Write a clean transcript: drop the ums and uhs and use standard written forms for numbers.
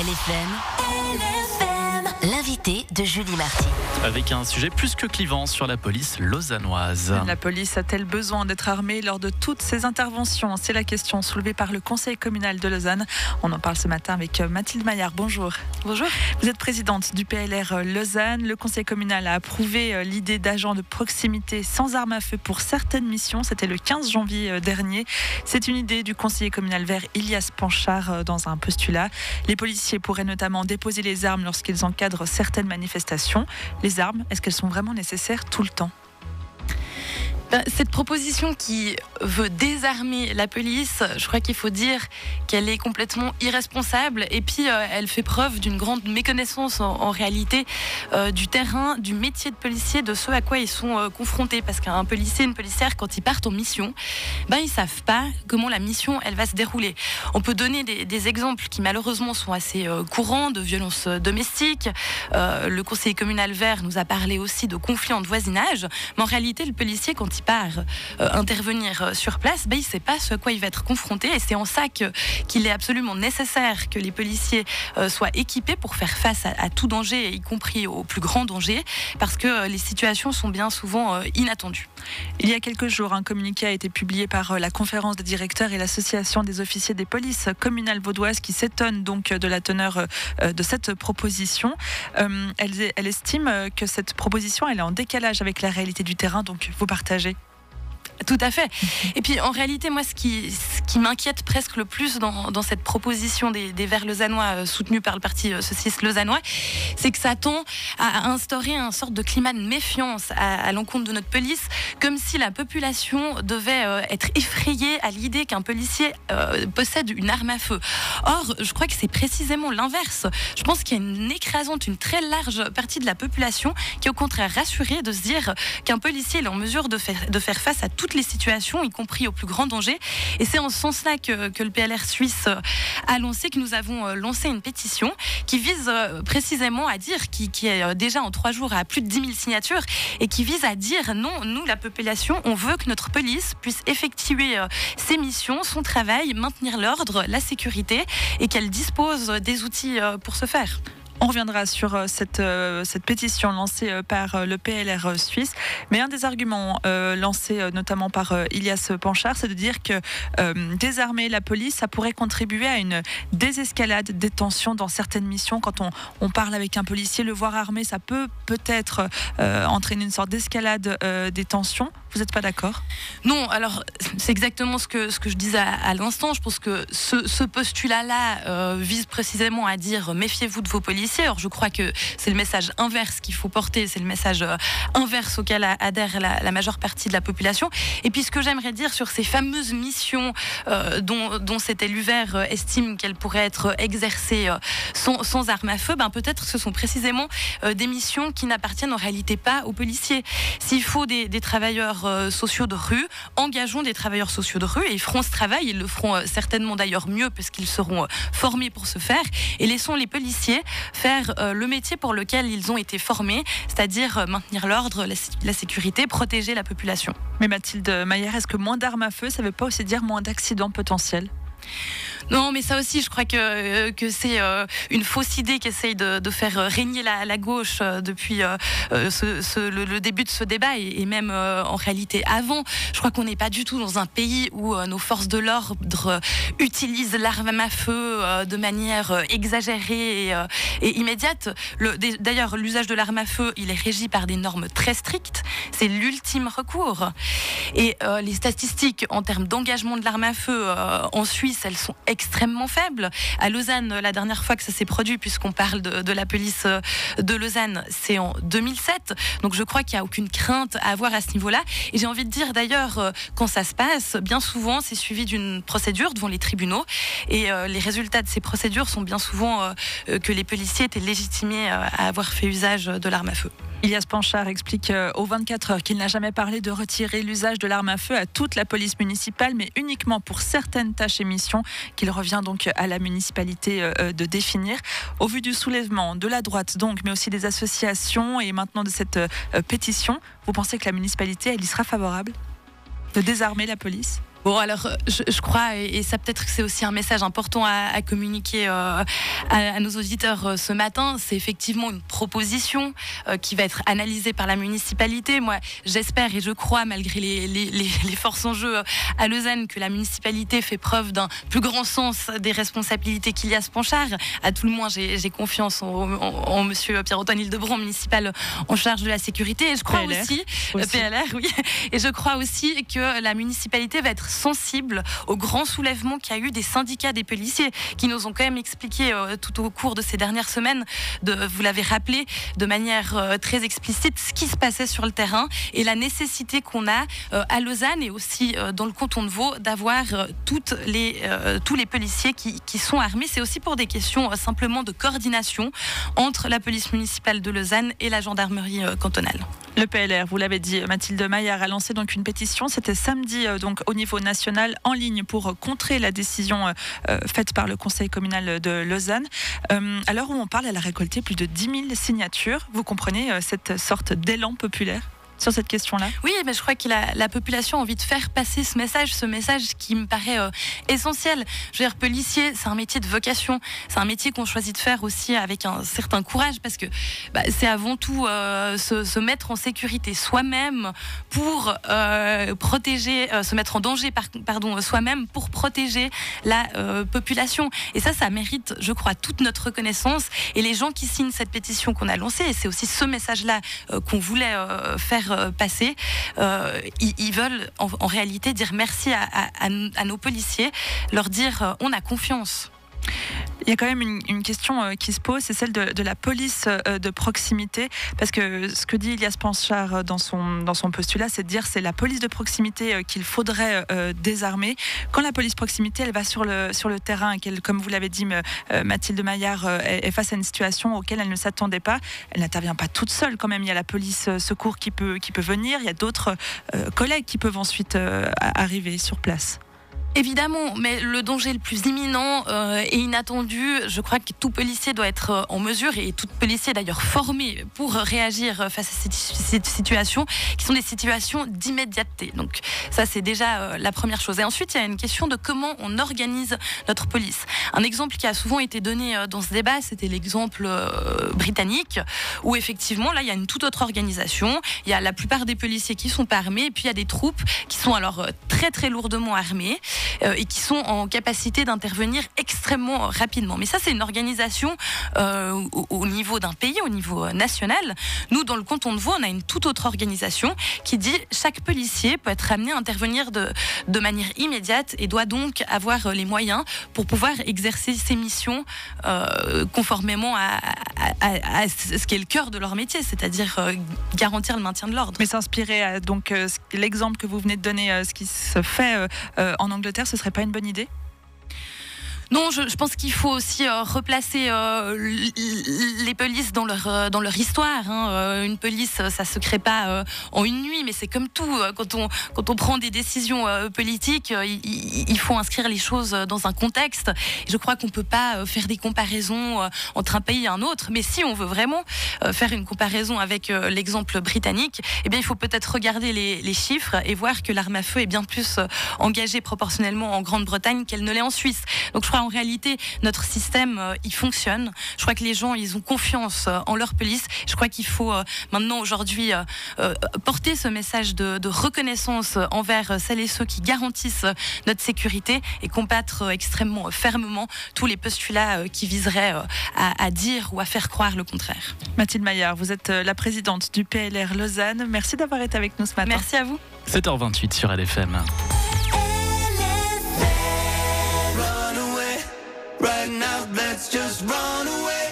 LFM, l'invité de Julie Marty. Avec un sujet plus que clivant sur la police lausannoise. La police a-t-elle besoin d'être armée lors de toutes ces interventions? C'est la question soulevée par le conseil communal de Lausanne. On en parle ce matin avec Mathilde Maillard. Bonjour. Bonjour. Vous êtes présidente du PLR Lausanne. Le conseil communal a approuvé l'idée d'agents de proximité sans armes à feu pour certaines missions. C'était le 15 janvier dernier. C'est une idée du conseiller communal vert Ilias Panchard dans un postulat. Les policiers pourraient notamment déposer les armes lorsqu'ils encadrent certaines manifestations. Les armes, est-ce qu'elles sont vraiment nécessaires tout le temps ? Cette proposition qui veut désarmer la police, je crois qu'il faut dire qu'elle est complètement irresponsable et puis elle fait preuve d'une grande méconnaissance en réalité du terrain, du métier de policier, de ce à quoi ils sont confrontés. Parce qu'un policier, une policière, quand ils partent en mission, ils savent pas comment la mission elle va se dérouler. On peut donner des exemples qui malheureusement sont assez courants de violences domestiques. Le conseiller communal vert nous a parlé aussi de conflits de voisinage. Mais en réalité, le policier, quand il part intervenir sur place, il ne sait pas ce à quoi il va être confronté et c'est en ça qu'il est absolument nécessaire que les policiers soient équipés pour faire face à tout danger, y compris au plus grand danger, parce que les situations sont bien souvent inattendues. Il y a quelques jours, un communiqué a été publié par la conférence des directeurs et l'association des officiers des polices communales vaudoises qui s'étonnent donc de la teneur de cette proposition. Elle estime que cette proposition elle est en décalage avec la réalité du terrain, donc vous partagez. Tout à fait. Et puis en réalité, moi, ce qui m'inquiète presque le plus dans cette proposition des Verts lausannois soutenue par le parti socialiste lausannois, c'est que ça tend à instaurer un sorte de climat de méfiance à l'encontre de notre police, comme si la population devait être effrayée à l'idée qu'un policier possède une arme à feu. Or, je crois que c'est précisément l'inverse. Je pense qu'il y a une très large partie de la population qui est au contraire rassurée de se dire qu'un policier est en mesure de faire face à toutes les situations, y compris au plus grand danger. Et c'est en ce sens-là que le PLR suisse a lancé, que nous avons lancé une pétition qui vise précisément à dire, qui est déjà en 3 jours à plus de 10 000 signatures, et qui vise à dire non, nous, la population, on veut que notre police puisse effectuer ses missions, son travail, maintenir l'ordre, la sécurité, et qu'elle dispose des outils pour ce faire. On reviendra sur cette pétition lancée par le PLR suisse. Mais un des arguments lancés notamment par Ilias Panchard, c'est de dire que désarmer la police, ça pourrait contribuer à une désescalade des tensions dans certaines missions. Quand on parle avec un policier, le voir armé, ça peut-être entraîner une sorte d'escalade des tensions. Vous n'êtes pas d'accord ? Non, alors c'est exactement ce que je disais à l'instant. Je pense que ce postulat-là vise précisément à dire méfiez-vous de vos policiers. Alors je crois que c'est le message inverse qu'il faut porter, c'est le message inverse auquel adhère la majeure partie de la population. Et puis ce que j'aimerais dire sur ces fameuses missions dont cet élu vert estime qu'elles pourraient être exercées sans armes à feu, peut-être que ce sont précisément des missions qui n'appartiennent en réalité pas aux policiers. S'il faut des travailleurs sociaux de rue, engageons des travailleurs sociaux de rue et ils feront ce travail, ils le feront certainement d'ailleurs mieux puisqu'ils seront formés pour ce faire, et laissons les policiers faire le métier pour lequel ils ont été formés, c'est-à-dire maintenir l'ordre, la sécurité, protéger la population. Mais Mathilde Maillard, est-ce que moins d'armes à feu, ça ne veut pas aussi dire moins d'accidents potentiels ? Non, mais ça aussi, je crois que c'est une fausse idée qu'essaye de faire régner la gauche depuis le début de ce débat et même en réalité avant. Je crois qu'on n'est pas du tout dans un pays où nos forces de l'ordre utilisent l'arme à feu de manière exagérée et immédiate. D'ailleurs, l'usage de l'arme à feu, il est régi par des normes très strictes. C'est l'ultime recours. Et les statistiques en termes d'engagement de l'arme à feu en Suisse, elles sont extrêmement faibles. À Lausanne, la dernière fois que ça s'est produit, puisqu'on parle de la police de Lausanne, c'est en 2007. Donc je crois qu'il n'y a aucune crainte à avoir à ce niveau-là. Et j'ai envie de dire d'ailleurs, quand ça se passe, bien souvent, c'est suivi d'une procédure devant les tribunaux. Et les résultats de ces procédures sont bien souvent que les policiers étaient légitimés à avoir fait usage de l'arme à feu. Ilias Panchard explique aux 24 heures qu'il n'a jamais parlé de retirer l'usage de l'arme à feu à toute la police municipale, mais uniquement pour certaines tâches et missions qu'il revient donc à la municipalité de définir. Au vu du soulèvement de la droite donc, mais aussi des associations et maintenant de cette pétition, vous pensez que la municipalité, elle y sera favorable de désarmer la police ? Bon, alors, je crois, et ça peut-être que c'est aussi un message important à communiquer à nos auditeurs ce matin, c'est effectivement une proposition qui va être analysée par la municipalité. Moi, j'espère et je crois, malgré les forces en jeu à Lausanne, que la municipalité fait preuve d'un plus grand sens des responsabilités qu'Ilias Panchard. À tout le moins, j'ai confiance en monsieur Pierre-Antoine Hildebrandt, municipal en charge de la sécurité. Et je crois aussi. PLR, oui. Et je crois aussi que la municipalité va être sensible au grand soulèvement qu'il y a eu des syndicats des policiers qui nous ont quand même expliqué tout au cours de ces dernières semaines, vous l'avez rappelé de manière très explicite, ce qui se passait sur le terrain et la nécessité qu'on a à Lausanne et aussi dans le canton de Vaud d'avoir tous les policiers qui sont armés. C'est aussi pour des questions simplement de coordination entre la police municipale de Lausanne et la gendarmerie cantonale. Le PLR, vous l'avez dit, Mathilde Maillard a lancé donc une pétition. C'était samedi donc au niveau national en ligne pour contrer la décision faite par le conseil communal de Lausanne. À l'heure où on parle, elle a récolté plus de 10 000 signatures. Vous comprenez cette sorte d'élan populaire sur cette question-là? Oui, mais je crois que la population a envie de faire passer ce message qui me paraît essentiel. Je veux dire, policier, c'est un métier de vocation, c'est un métier qu'on choisit de faire aussi avec un certain courage, parce que c'est avant tout se mettre en sécurité soi-même pour protéger, se mettre en danger, soi-même pour protéger la population. Et ça mérite, je crois, toute notre reconnaissance. Et les gens qui signent cette pétition qu'on a lancée, et c'est aussi ce message-là qu'on voulait faire passer, ils veulent en réalité dire merci à nos policiers, leur dire on a confiance. Il y a quand même une question qui se pose, c'est celle de la police de proximité, parce que ce que dit Ilias Panchard dans son postulat, c'est de dire c'est la police de proximité qu'il faudrait désarmer. Quand la police proximité, elle va sur le terrain, et qu'elle, comme vous l'avez dit, Mathilde Maillard, est face à une situation auquel elle ne s'attendait pas, elle n'intervient pas toute seule quand même. Il y a la police secours qui peut venir, il y a d'autres collègues qui peuvent ensuite arriver sur place. Évidemment, mais le danger le plus imminent et inattendu, je crois que tout policier doit être en mesure, et tout policier d'ailleurs formé pour réagir face à cette situation, qui sont des situations d'immédiateté. Donc ça, c'est déjà la première chose. Et ensuite, il y a une question de comment on organise notre police. Un exemple qui a souvent été donné dans ce débat, c'était l'exemple britannique, où effectivement, là, il y a une toute autre organisation. Il y a la plupart des policiers qui sont pas armés, et puis il y a des troupes qui sont alors très très lourdement armées, et qui sont en capacité d'intervenir extrêmement rapidement. Mais ça, c'est une organisation au niveau d'un pays, au niveau national. Nous, dans le canton de Vaud, on a une toute autre organisation qui dit chaque policier peut être amené à intervenir de manière immédiate et doit donc avoir les moyens pour pouvoir exercer ses missions conformément à ce qui est le cœur de leur métier, c'est-à-dire garantir le maintien de l'ordre. Mais s'inspirer donc l'exemple que vous venez de donner, ce qui se fait en Angleterre, ce serait pas une bonne idée ? Non, je pense qu'il faut aussi replacer les polices dans leur histoire. Une police, ça se crée pas en une nuit, mais c'est comme tout. Quand on prend des décisions politiques, il faut inscrire les choses dans un contexte. Et je crois qu'on peut pas faire des comparaisons entre un pays et un autre. Mais si on veut vraiment faire une comparaison avec l'exemple britannique, eh bien, il faut peut-être regarder les chiffres et voir que l'arme à feu est bien plus engagée proportionnellement en Grande-Bretagne qu'elle ne l'est en Suisse. Donc, je crois en réalité, notre système, il fonctionne. Je crois que les gens, ils ont confiance en leur police. Je crois qu'il faut maintenant, aujourd'hui, porter ce message de reconnaissance envers celles et ceux qui garantissent notre sécurité et combattre extrêmement fermement tous les postulats qui viseraient à dire ou à faire croire le contraire. Mathilde Maillard, vous êtes la présidente du PLR Lausanne. Merci d'avoir été avec nous ce matin. Merci à vous. 7h28 sur LFM. Right now, let's just run away.